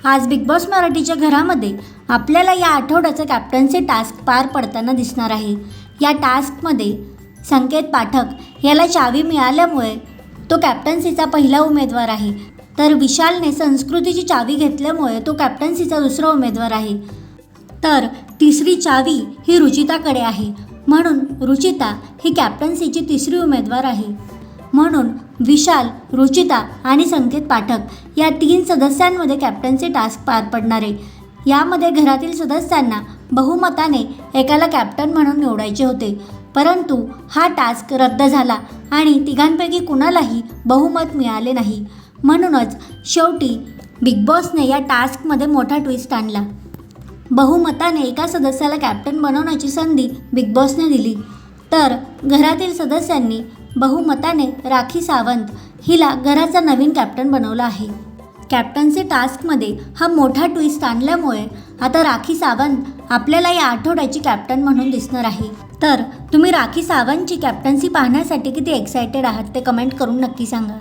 आज big boss मराठीच्या घरामध्ये आपल्याला या आठवड्याचं कॅप्टन्सी टास्क पार पडताना दिसणार आहे। या टास्कमध्ये संकेत पाठक याला चावी मिळाल्यामुळे तो कॅप्टन्सीचा पहिला उमेदवार आहे, तर विशालने संस्कृतीची चावी घेतल्यामुळे तो कॅप्टन्सीचा दुसरा उमेदवार आहे। तर तिसरी चावी ही रुचिताकडे आहे, म्हणून रुचिता ही कॅप्टन्सीची तिसरी उमेदवार आहे। म्हणून विशाल, रुचिता आणि संकेत पाठक या 3 सदस्यांमध्ये कॅप्टन्सी टास्क पार पडणार आहे। यामध्ये घरातील सदस्यांना बहुमताने एकाला कॅप्टन म्हणून निवडायचे होते, परंतु हा टास्क रद्द झाला आणि तिघांपैकी कुणालाही बहुमत मिळाले नाही। म्हणूनच शेवटी बिग बॉसने या टास्कमध्ये मोठा ट्विस्ट आणला। बहुमताने एका सदस्याला कॅप्टन बनवण्याची संधी बिग बॉसने दिली, तर घरातील सदस्यांनी बहुमताने राखी सावंत हिला घराचा नवीन कॅप्टन बनवला आहे। कॅप्टन्सी टास्कमध्ये हा मोठा ट्विस्ट आणल्यामुळे आता राखी सावंत आपल्याला या आठवड्याची कॅप्टन म्हणून दिसणार आहे। तर तुम्ही राखी सावंतची कॅप्टन्सी पाहण्यासाठी किती एक्सायटेड आहात ते कमेंट करून नक्की सांगा।